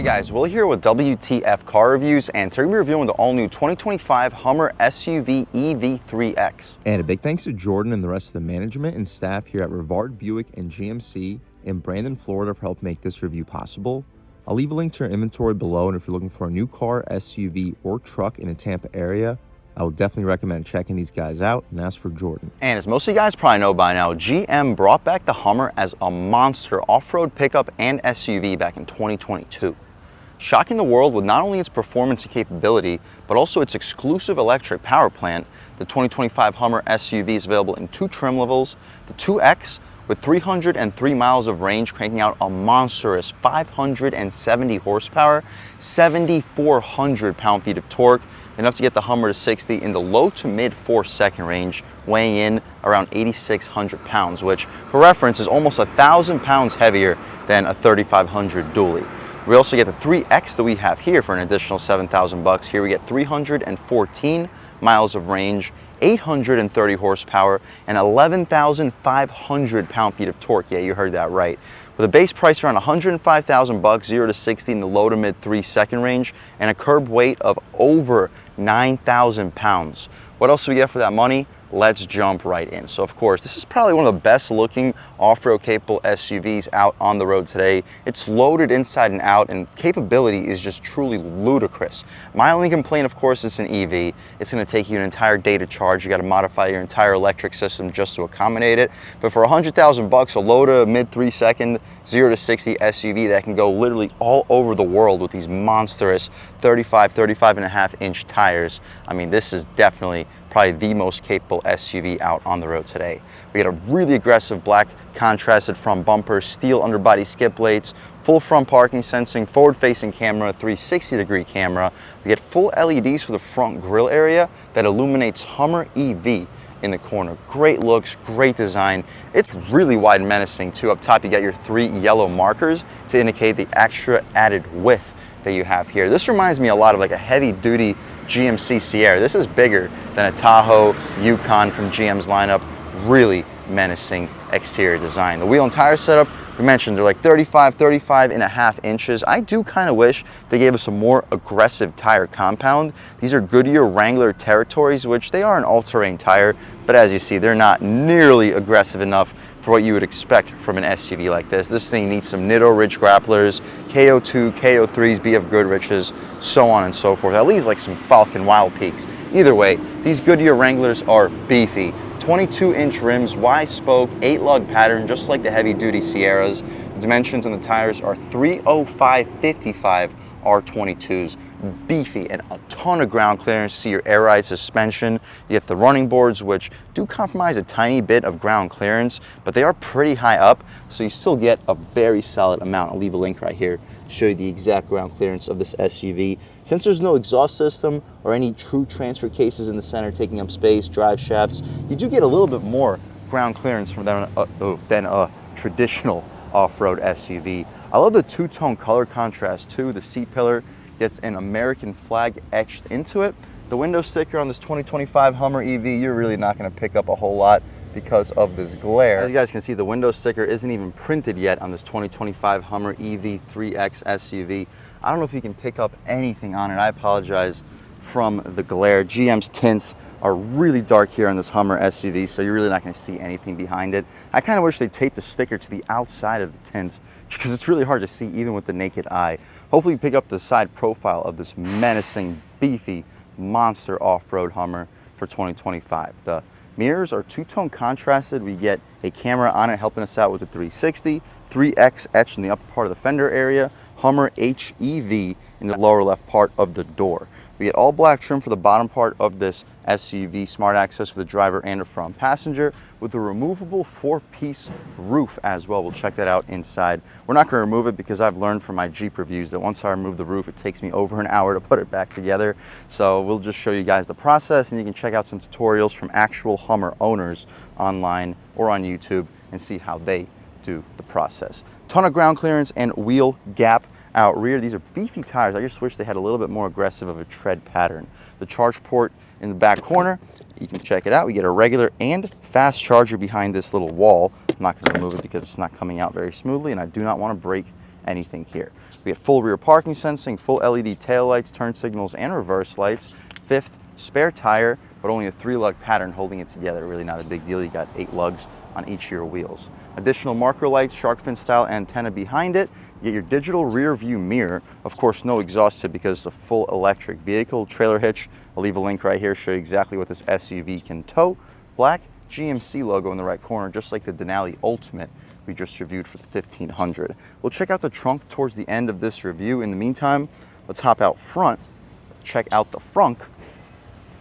Guys, Will here with W.T.F car reviews, and today we're reviewing the all-new 2025 Hummer SUV EV3X. And a big thanks to Jordan and the rest of the management and staff here at Rivard Buick and GMC in Brandon, Florida for helping make this review possible. I'll leave a link to our inventory below, and if you're looking for a new car, SUV, or truck in the Tampa area, I would definitely recommend checking these guys out and ask for Jordan. And as most of you guys probably know by now, GM brought back the Hummer as a monster off-road pickup and SUV back in 2022. Shocking the world with not only its performance and capability, but also its exclusive electric power plant, the 2025 Hummer SUV is available in two trim levels. The 2X with 303 miles of range, cranking out a monstrous 570 horsepower, 7,400 pound-feet of torque, enough to get the Hummer to 60 in the low to mid 4-second range, weighing in around 8,600 pounds, which for reference is almost 1,000 pounds heavier than a 3,500 dually. We also get the 3X that we have here for an additional $7,000. Here we get 314 miles of range, 830 horsepower, and 11,500 pound-feet of torque. Yeah, you heard that right. With a base price around $105,000, 0 to 60 in the low to mid 3-second range, and a curb weight of over 9,000 pounds. What else do we get for that money? Let's jump right in. So of course, this is probably one of the best looking off-road capable SUVs out on the road today. It's loaded inside and out, and capability is just truly ludicrous. My only complaint, of course, is an EV. It's gonna take you an entire day to charge. You gotta modify your entire electric system just to accommodate it. But for $100,000, a low to mid 3-second, 0 to 60 SUV that can go literally all over the world with these monstrous 35.5 inch tires. I mean, this is definitely probably the most capable SUV out on the road today. We get a really aggressive black contrasted front bumper, steel underbody skid plates, full front parking sensing, forward-facing camera, 360-degree camera. We get full LEDs for the front grille area that illuminates Hummer EV in the corner. Great looks, great design. It's really wide and menacing too. Up top, you got your 3 yellow markers to indicate the extra added width that you have here. This reminds me a lot of like a heavy-duty GMC Sierra. This is bigger than a Tahoe, Yukon from GM's lineup. Really menacing exterior design. The wheel and tire setup, we mentioned, they're like 35.5 inches. I do kind of wish they gave us a more aggressive tire compound. These are Goodyear Wrangler Territories, which they are an all-terrain tire, but as you see, they're not nearly aggressive enough for what you would expect from an SUV like this. This thing needs some Nitto Ridge grapplers, KO2, KO3s, BF Goodriches, so on and so forth. At least like some Falcon Wild Peaks. Either way, these Goodyear Wranglers are beefy. 22-inch rims, Y-spoke, 8-lug pattern, just like the heavy-duty Sierras. The dimensions on the tires are 305/55 R22s. Beefy and a ton of ground clearance. See your air ride suspension. You get the running boards, which do compromise a tiny bit of ground clearance, but they are pretty high up, so you still get a very solid amount. I'll leave a link right here to show you the exact ground clearance of this SUV. Since there's no exhaust system or any true transfer cases in the center taking up space, drive shafts, you do get a little bit more ground clearance from than a traditional off-road SUV. I love the two-tone color contrast too. The C-pillar gets an American flag etched into it. The window sticker on this 2025 Hummer EV, you're really not going to pick up a whole lot because of this glare. As you guys can see, the window sticker isn't even printed yet on this 2025 Hummer EV3X SUV. I don't know if you can pick up anything on it. I apologize from the glare. GM's tints are really dark here on this Hummer SUV, so you're really not going to see anything behind it. I kind of wish they taped the sticker to the outside of the tints because it's really hard to see even with the naked eye. Hopefully you pick up the side profile of this menacing, beefy, monster off-road Hummer for 2025. The mirrors are two-tone contrasted. We get a camera on it helping us out with the 360, 3X etched in the upper part of the fender area, Hummer HEV in the lower left part of the door. We get all black trim for the bottom part of this SUV, smart access for the driver and the front passenger, with a removable 4-piece roof as well. We'll check that out inside. We're not going to remove it because I've learned from my Jeep reviews that once I remove the roof, it takes me over an hour to put it back together. So we'll just show you guys the process, and you can check out some tutorials from actual Hummer owners online or on YouTube and see how they do the process. Ton of ground clearance and wheel gap out rear. These are beefy tires. I just wish they had a little bit more aggressive of a tread pattern. The charge port in the back corner, you can check it out. We get a regular and fast charger behind this little wall. I'm not going to remove it because it's not coming out very smoothly, and I do not want to break anything here. We get full rear parking sensing, full LED tail lights, turn signals, and reverse lights. Fifth, spare tire, but only a 3-lug pattern holding it together. Really not a big deal. You got 8 lugs on each of your wheels. Additional marker lights, shark fin style antenna behind it. You get your digital rear view mirror. Of course, no exhaust tip because it's a full electric vehicle. Trailer hitch, I'll leave a link right here, show you exactly what this SUV can tow. Black GMC logo in the right corner, just like the Denali Ultimate we just reviewed for the 1500. We'll check out the trunk towards the end of this review. In the meantime, let's hop out front, check out the Frunk,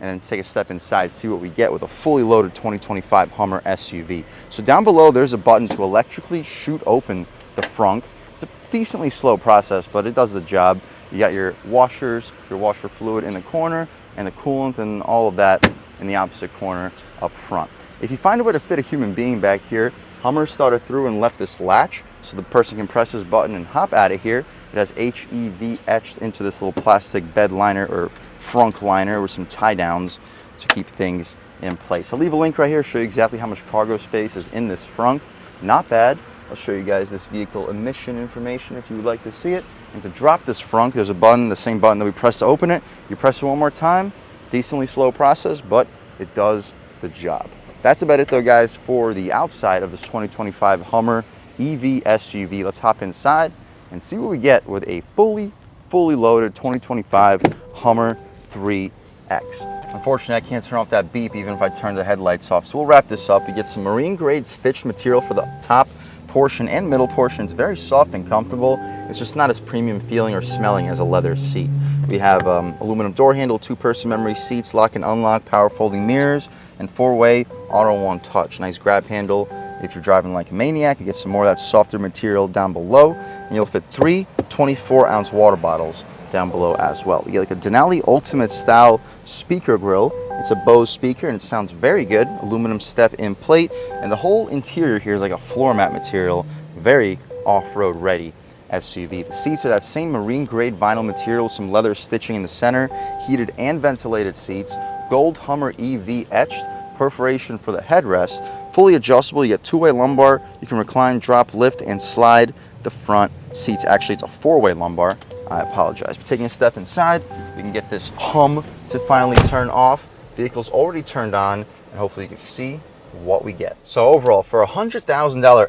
and then take a step inside, see what we get with a fully loaded 2025 Hummer SUV. So down below, there's a button to electrically shoot open the Frunk. It's a decently slow process, but it does the job. You got your washers, your washer fluid in the corner, and the coolant and all of that in the opposite corner up front. If you find a way to fit a human being back here, Hummer started through and left this latch so the person can press this button and hop out of here. It has HEV etched into this little plastic bed liner or Frunk liner with some tie downs to keep things in place. I'll leave a link right here, show you exactly how much cargo space is in this Frunk. Not bad. I'll show you guys this vehicle emission information if you would like to see it. And to drop this Frunk, there's a button, the same button that we pressed to open it. You press it one more time, decently slow process, but it does the job. That's about it though, guys, for the outside of this 2025 Hummer EV SUV. Let's hop inside and see what we get with a fully loaded 2025 Hummer 3X. Unfortunately, I can't turn off that beep even if I turn the headlights off. So we'll wrap this up. You get some marine grade stitched material for the top portion and middle portion. It's very soft and comfortable. It's just not as premium feeling or smelling as a leather seat. We have aluminum door handle, 2-person memory seats, lock and unlock, power folding mirrors, and 4-way auto one touch. Nice grab handle. If you're driving like a maniac, you get some more of that softer material down below, and you'll fit 3 24-ounce water bottles down below as well. You get like a Denali Ultimate style speaker grill. It's a Bose speaker and it sounds very good. Aluminum step in plate, and the whole interior here is like a floor mat material. Very off-road ready SUV. The seats are that same marine grade vinyl material, some leather stitching in the center, heated and ventilated seats, gold Hummer EV etched, perforation for the headrest, fully adjustable. You get 2-way lumbar. You can recline, drop, lift, and slide the front seats. Actually, it's a 4-way lumbar. I apologize. But taking a step inside, we can get this hum to finally turn off. Vehicle's already turned on, and hopefully you can see what we get. So overall, for a $100,000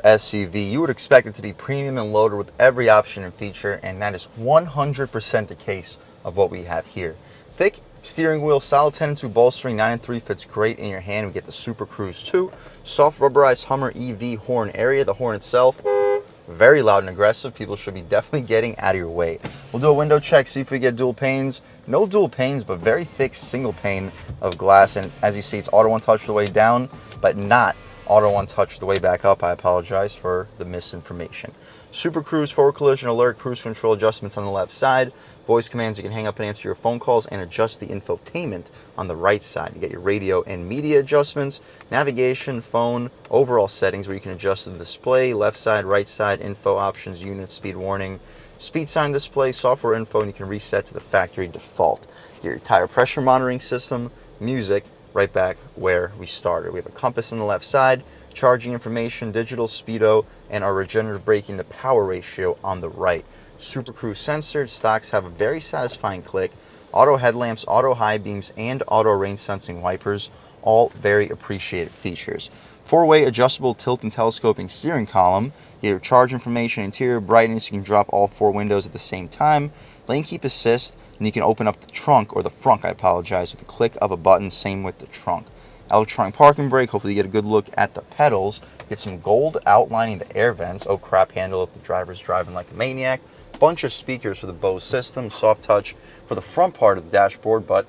SUV, you would expect it to be premium and loaded with every option and feature, and that is 100% the case of what we have here. Thick steering wheel, solid 10-2 bolstering, 9-3 fits great in your hand. We get the Super Cruise 2, soft rubberized Hummer EV horn area. The horn itself, very loud and aggressive. People should be definitely getting out of your way. We'll do a window check, see if we get dual panes. No dual panes, but very thick single pane of glass. And as you see, it's auto one touch the way down, but not auto one touch the way back up. I apologize for the misinformation. Super Cruise, forward collision alert, cruise control adjustments on the left side. Voice commands, you can hang up and answer your phone calls and adjust the infotainment on the right side. You get your radio and media adjustments, navigation, phone, overall settings where you can adjust the display, left side, right side, info options, unit, speed warning, speed sign display, software info, and you can reset to the factory default. You get your tire pressure monitoring system, music, right back where we started. We have a compass on the left side, charging information, digital speedo, and our regenerative braking to power ratio on the right. Super Cruise sensor. Stocks have a very satisfying click. Auto headlamps, auto high beams, and auto rain sensing wipers, all very appreciated features. 4-way adjustable tilt and telescoping steering column. You get your charge information, interior brightness. You can drop all 4 windows at the same time. Lane keep assist, and you can open up the trunk, or the Frunk, I apologize, with the click of a button. Same with the trunk. Electronic parking brake. Hopefully you get a good look at the pedals. Get some gold outlining the air vents. Oh, crap handle if the driver's driving like a maniac. Bunch of speakers for the Bose system. Soft touch for the front part of the dashboard, but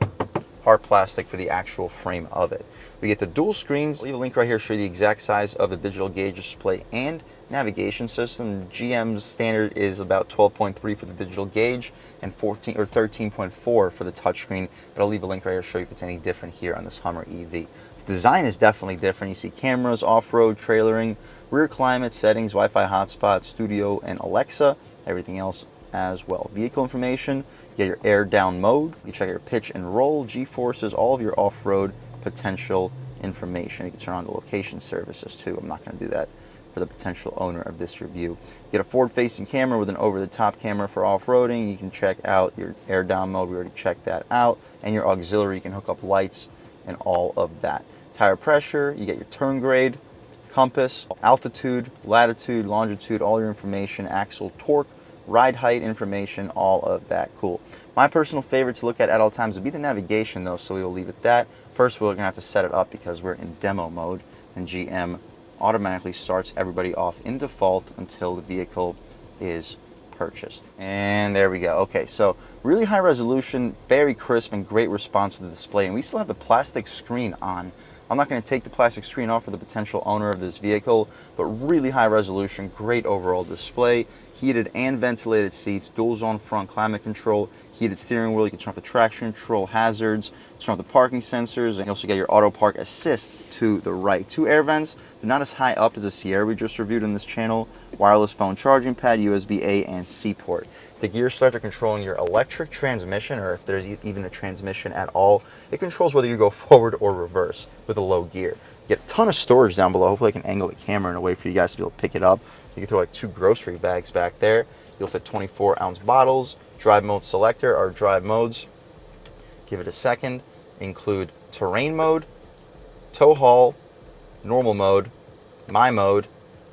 hard plastic for the actual frame of it. We get the dual screens. I'll leave a link right here to show you the exact size of the digital gauge display and navigation system. GM's standard is about 12.3 for the digital gauge and 14 or 13.4 for the touchscreen, but I'll leave a link right here to show you if it's any different here on this Hummer EV. Design is definitely different. You see cameras, off-road, trailering, rear climate settings, Wi-Fi hotspot, studio, and Alexa. Everything else as well. Vehicle information, you get your air down mode. You check your pitch and roll, G-forces, all of your off-road potential information. You can turn on the location services too. I'm not going to do that for the potential owner of this review. You get a forward-facing camera with an over-the-top camera for off-roading. You can check out your air down mode, we already checked that out, and your auxiliary, you can hook up lights and all of that. Tire pressure, you get your turn grade, compass, altitude, latitude, longitude, all your information, axle torque, ride height information, all of that. Cool. My personal favorite to look at all times would be the navigation though, so we will leave it that. First, we're going to have to set it up because we're in demo mode, and GM automatically starts everybody off in default until the vehicle is purchased. And there we go. Okay, so really high resolution, very crisp, and great response to the display. And we still have the plastic screen on. I'm not going to take the plastic screen off for the potential owner of this vehicle, but really high resolution, great overall display, heated and ventilated seats, dual zone front climate control, heated steering wheel, you can turn off the traction control, hazards, turn off the parking sensors, and you also get your auto park assist to the right. 2 air vents, they're not as high up as the Sierra we just reviewed in this channel, wireless phone charging pad, USB-A and C port. The gear starter controlling your electric transmission, or if there's even a transmission at all, it controls whether you go forward or reverse with a low gear. You get a ton of storage down below. Hopefully I can angle the camera in a way for you guys to be able to pick it up. You can throw like 2 grocery bags back there. You'll fit 24-ounce bottles. Drive mode selector, or drive modes. Give it a second. Include terrain mode, tow haul, normal mode, my mode,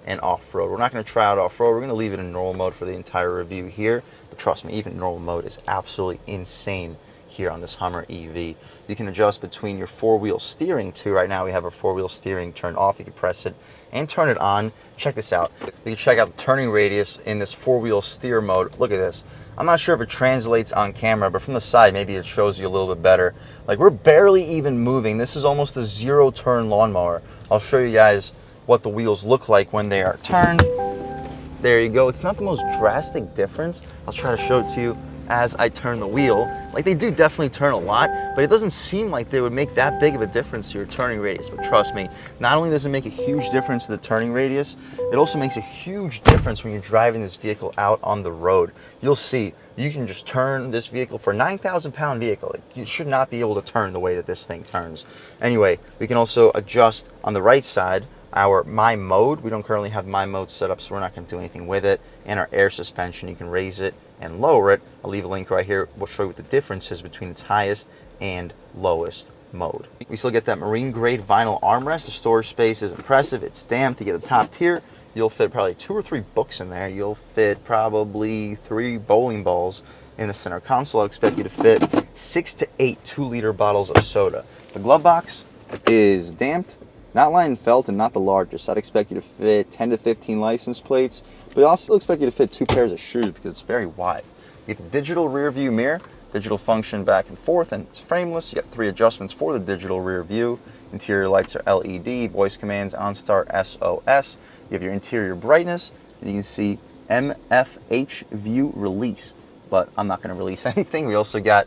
and off-road. We're not going to try out off-road. We're going to leave it in normal mode for the entire review here. But trust me, even normal mode is absolutely insane here on this Hummer EV. You can adjust between your 4-wheel steering too. Right now we have our 4-wheel steering turned off. You can press it and turn it on. Check this out. You can check out the turning radius in this 4-wheel steer mode. Look at this. I'm not sure if it translates on camera, but from the side maybe it shows you a little bit better. Like, we're barely even moving. This is almost a 0-turn lawnmower. I'll show you guys what the wheels look like when they are turned. There you go. It's not the most drastic difference. I'll try to show it to you as I turn the wheel. Like, they do definitely turn a lot, but it doesn't seem like they would make that big of a difference to your turning radius. But trust me, not only does it make a huge difference to the turning radius, it also makes a huge difference when you're driving this vehicle out on the road. You'll see, you can just turn this vehicle for a 9,000-pound vehicle. You should not be able to turn the way that this thing turns. Anyway, we can also adjust on the right side our my mode. We don't currently have my mode set up, so we're not going to do anything with it. And our air suspension, you can raise it and lower it. I'll leave a link right here. We'll show you what the difference is between its highest and lowest mode. We still get that marine grade vinyl armrest. The storage space is impressive. It's damped. You get the top tier. You'll fit probably 2 or 3 books in there. You'll fit probably 3 bowling balls in the center console. I'll expect you to fit 6 to 8 2-liter bottles of soda. The glove box is damped. Not lined felt and not the largest. I'd expect you to fit 10 to 15 license plates, but I'll still expect you to fit 2 pairs of shoes because it's very wide. You get the digital rear view mirror, digital function back and forth, and it's frameless. You got 3 adjustments for the digital rear view. Interior lights are LED, voice commands, OnStar, SOS. You have your interior brightness, and you can see MFH view release, but I'm not going to release anything. We also got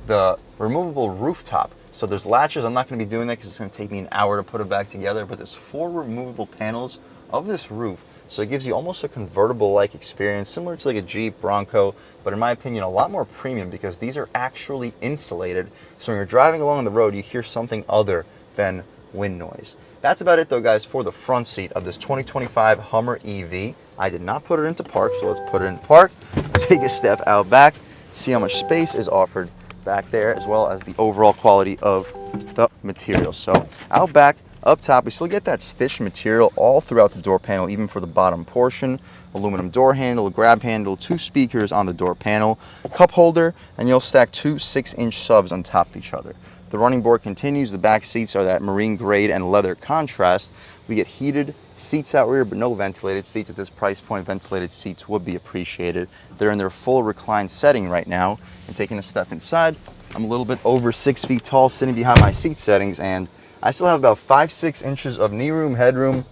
the removable rooftop. So there's latches. I'm not going to be doing that because it's going to take me an hour to put it back together, but there's 4 removable panels of this roof. So it gives you almost a convertible-like experience, similar to like a Jeep, Bronco, but in my opinion, a lot more premium because these are actually insulated. So when you're driving along the road, you hear something other than wind noise. That's about it though, guys, for the front seat of this 2025 Hummer EV. I did not put it into park, so let's put it in park. Take a step out back, see how much space is offered back there, as well as the overall quality of the material. So out back, up top, we still get that stitched material all throughout the door panel, even for the bottom portion. Aluminum door handle, grab handle, 2 speakers on the door panel, cup holder, and you'll stack 2 6-inch subs on top of each other. The running board continues. The back seats are that marine grade and leather contrast. We get heated seats out rear, but no ventilated seats. At this price point, ventilated seats would be appreciated. They're in their full recline setting right now. And taking a step inside, I'm a little bit over 6 feet tall sitting behind my seat settings, and I still have about 5-6 inches of knee room, headroom,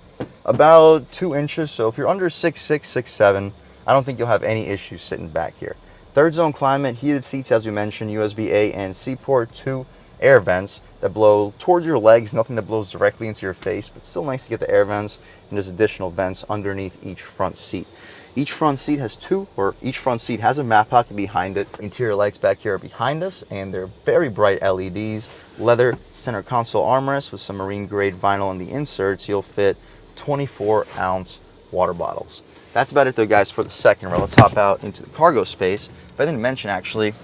about 2 inches. So if you're under 6'6", 6'7", I don't think you'll have any issues sitting back here. 3rd zone climate, heated seats as we mentioned, USB-A and C port, 2 air vents that blow towards your legs, nothing that blows directly into your face, but still nice to get the air vents, and there's additional vents underneath each front seat. Each front seat has each front seat has a map pocket behind it. Interior lights back here are behind us, and they're very bright LEDs. Leather center console armrest with some marine grade vinyl on the inserts. You'll fit 24-ounce water bottles. That's about it though, guys, for the second row. Let's hop out into the cargo space. But I didn't mention, actually,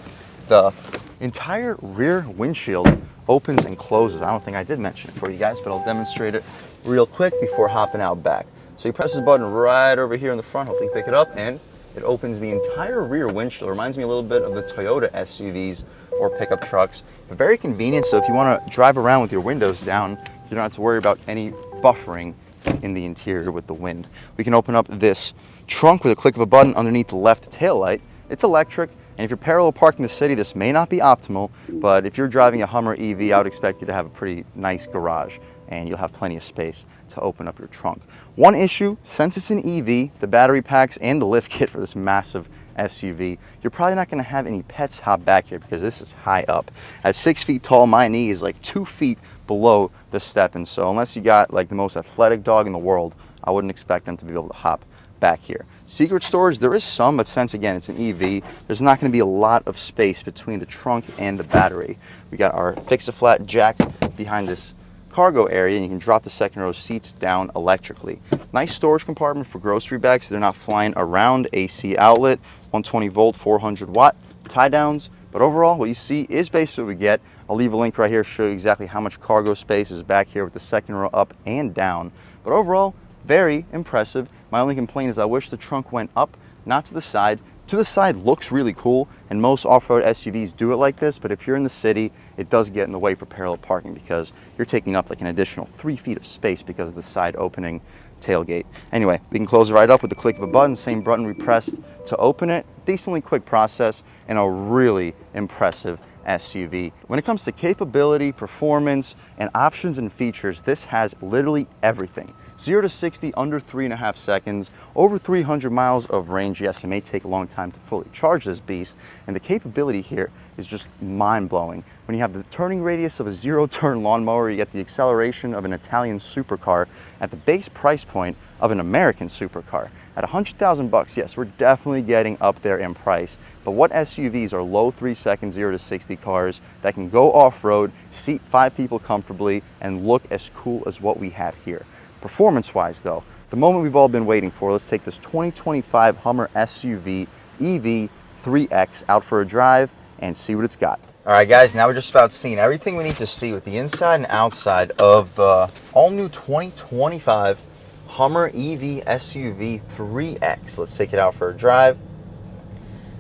the entire rear windshield opens and closes. I don't think I did mention it for you guys, but I'll demonstrate it real quick before hopping out back. So you press this button right over here in the front, hopefully you pick it up, and it opens the entire rear windshield. It reminds me a little bit of the Toyota SUVs or pickup trucks, but very convenient. So if you want to drive around with your windows down, you don't have to worry about any buffering in the interior with the wind. We can open up this trunk with a click of a button underneath the left taillight. It's electric, and if you're parallel parking the city, this may not be optimal, but if you're driving a Hummer EV, I would expect you to have a pretty nice garage, and you'll have plenty of space to open up your trunk. One issue, since it's an EV, the battery packs and the lift kit for this massive SUV, you're probably not going to have any pets hop back here because this is high up. At 6 feet tall, my knee is like 2 feet below the step, and so unless you got like the most athletic dog in the world, I wouldn't expect them to be able to hop back here. Secret storage, there is some, but since again it's an EV, there's not going to be a lot of space between the trunk and the battery. We got our fix-a-flat jack behind this cargo area, and you can drop the second row seats down electrically. Nice storage compartment for grocery bags so they're not flying around. AC outlet, 120 volt, 400 watt tie downs. But overall, what you see is basically what we get. I'll leave a link right here to show you exactly how much cargo space is back here with the second row up and down. But overall, very impressive. My only complaint is I wish the trunk went up, not to the side. To the side looks really cool, and most off-road SUVs do it like this, but if you're in the city, it does get in the way for parallel parking because you're taking up like an additional 3 feet of space because of the side opening tailgate. Anyway, we can close it right up with the click of a button, same button we pressed to open it. Decently quick process and a really impressive SUV. When it comes to capability, performance, and options and features, this has literally everything. 0 to 60 under 3.5 seconds, over 300 miles of range. Yes, it may take a long time to fully charge this beast, and the capability here is just mind-blowing. When you have the turning radius of a zero-turn lawnmower, you get the acceleration of an Italian supercar at the base price point of an American supercar. At 100,000 bucks, yes, we're definitely getting up there in price, but what SUVs are low 3-second 0 to 60 cars that can go off-road, seat 5 people comfortably, and look as cool as what we have here? Performance-wise though, the moment we've all been waiting for, let's take this 2025 Hummer SUV EV 3X out for a drive and see what it's got. All right guys, now we're just about seeing everything we need to see with the inside and outside of the all-new 2025 Hummer EV SUV 3X. Let's take it out for a drive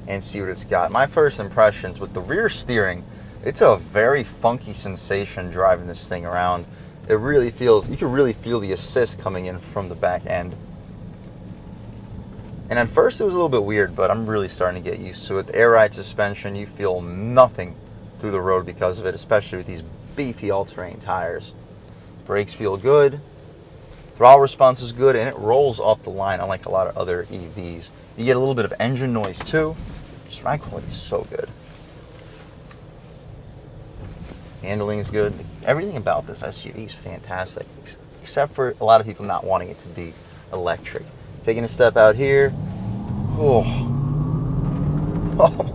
and see what it's got. My first impressions with the rear steering, it's a very funky sensation driving this thing around. It really feels, you can really feel the assist coming in from the back end. And at first it was a little bit weird, but I'm really starting to get used to it. The air ride suspension, you feel nothing through the road because of it, especially with these beefy all-terrain tires. Brakes feel good. Throttle response is good, and it rolls off the line unlike a lot of other EVs. You get a little bit of engine noise too. Just ride quality is so good. Handling is good. Everything about this SUV is fantastic, except for a lot of people not wanting it to be electric. Taking a step out here. Oh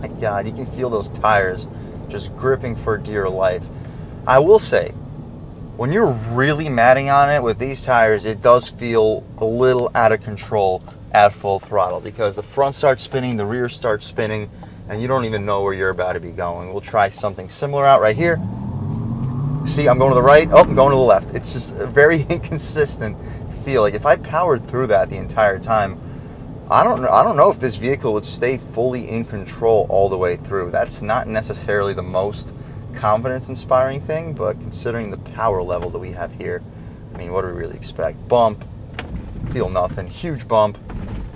my God, you can feel those tires just gripping for dear life. I will say, when you're really matting on it with these tires, it does feel a little out of control at full throttle because the front starts spinning, the rear starts spinning, and you don't even know where you're about to be going. We'll try something similar out right here. See, I'm going to the right, oh, I'm going to the left. It's just a very inconsistent feel. Like if I powered through that the entire time, I don't know if this vehicle would stay fully in control all the way through. That's not necessarily the most confidence-inspiring thing, but considering the power level that we have here, I mean, what do we really expect? Bump, feel nothing. Huge bump,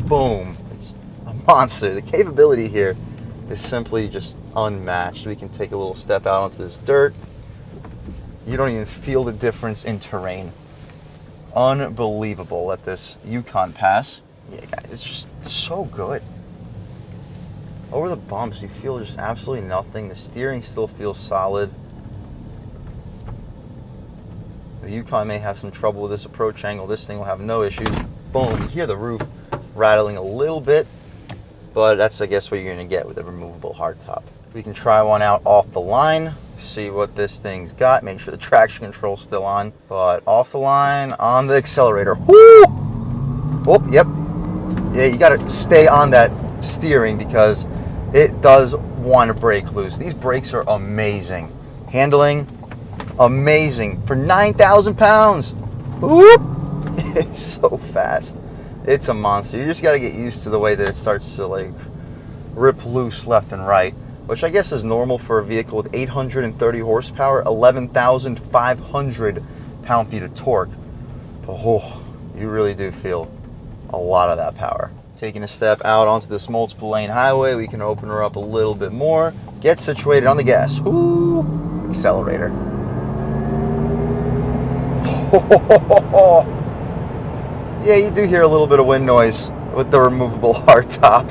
boom. It's a monster. The capability here is simply just unmatched. We can take a little step out onto this dirt. You don't even feel the difference in terrain. Unbelievable. Let this Yukon pass. Yeah, guys, it's just so good. Over the bumps, you feel just absolutely nothing. The steering still feels solid. The Yukon may have some trouble with this approach angle. This thing will have no issues. Boom, you hear the roof rattling a little bit, but that's, I guess, what you're gonna get with a removable hardtop. We can try one out off the line. See what this thing's got. Make sure the traction control's still on. But off the line on the accelerator. Woo! Oh, yep. Yeah, you gotta stay on that steering because it does want to break loose. These brakes are amazing. Handling, amazing. For 9,000 pounds. Whoop! It's so fast. It's a monster. You just gotta get used to the way that it starts to like rip loose left and right, which I guess is normal for a vehicle with 830 horsepower, 11,500 pound-feet of torque. But oh, you really do feel a lot of that power. Taking a step out onto this multiple lane highway, we can open her up a little bit more, get situated on the gas. Woo! Accelerator. Yeah, you do hear a little bit of wind noise with the removable hardtop.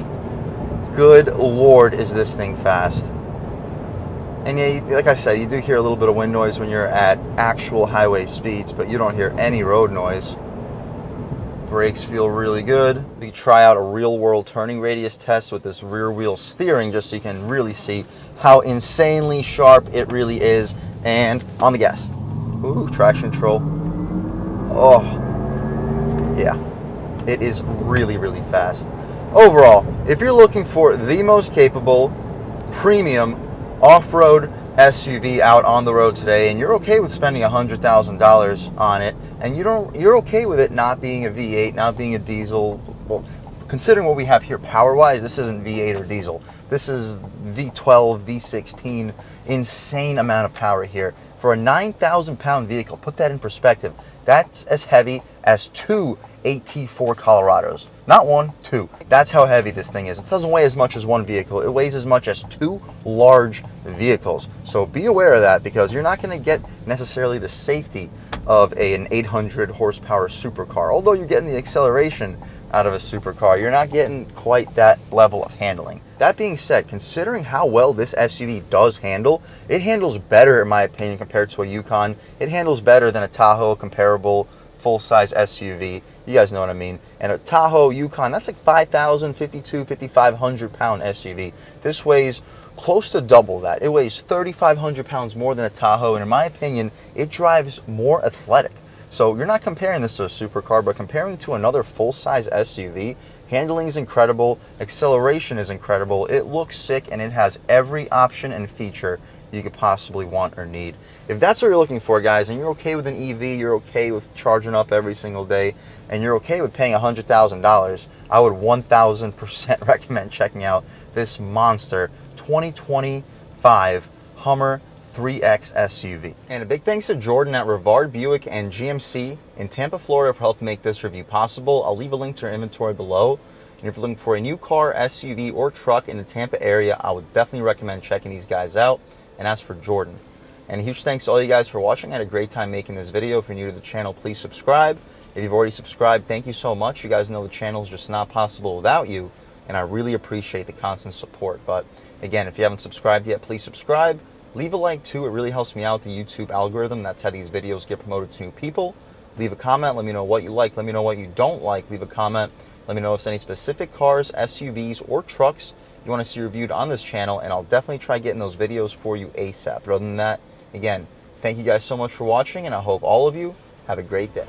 Good Lord, is this thing fast. And yeah, like I said, you do hear a little bit of wind noise when you're at actual highway speeds, but you don't hear any road noise. Brakes feel really good. We try out a real world turning radius test with this rear wheel steering just so you can really see how insanely sharp it really is. And on the gas. Ooh, traction control. Oh, yeah. It is really, really fast. Overall, if you're looking for the most capable, premium, off-road SUV out on the road today, and you're okay with spending $100,000 on it, and you're okay with it not being a V8, not being a diesel, well, considering what we have here power-wise, this isn't V8 or diesel. This is V12, V16, insane amount of power here. For a 9,000 pound vehicle, put that in perspective, that's as heavy as two AT4 Colorados. Not one, two. That's how heavy this thing is. It doesn't weigh as much as one vehicle. It weighs as much as two large vehicles. So be aware of that because you're not going to get necessarily the safety of an 800 horsepower supercar. Although you're getting the acceleration out of a supercar, you're not getting quite that level of handling. That being said, considering how well this SUV does handle, it handles better in my opinion compared to a Yukon. It handles better than a Tahoe comparable full-size SUV. You guys know what I mean. And a Tahoe Yukon, that's like 5,000, 5,500 pound SUV. This weighs close to double that. It weighs 3,500 pounds more than a Tahoe, and in my opinion, it drives more athletic. So you're not comparing this to a supercar, but comparing to another full-size SUV, handling is incredible, acceleration is incredible, it looks sick, and it has every option and feature you could possibly want or need. If that's what you're looking for, guys, and you're okay with an EV, you're okay with charging up every single day, and you're okay with paying $100,000, I would 1,000% recommend checking out this monster 2025 Hummer 3X SUV. And a big thanks to Jordan at Rivard Buick and GMC in Tampa, Florida for helping make this review possible. I'll leave a link to their inventory below. And if you're looking for a new car, SUV, or truck in the Tampa area, I would definitely recommend checking these guys out. And as for Jordan, and a huge thanks to all you guys for watching. I had a great time making this video. If you're new to the channel, please subscribe. If you've already subscribed, thank you so much. You guys know the channel is just not possible without you, and I really appreciate the constant support. But again, if you haven't subscribed yet, please subscribe. Leave a like too. It really helps me out, the YouTube algorithm. That's how these videos get promoted to new people. Leave a comment. Let me know what you like. Let me know what you don't like. Leave a comment. Let me know if there's any specific cars, SUVs, or trucks you want to see reviewed on this channel, and I'll definitely try getting those videos for you ASAP. But other than that, again, thank you guys so much for watching, and I hope all of you have a great day.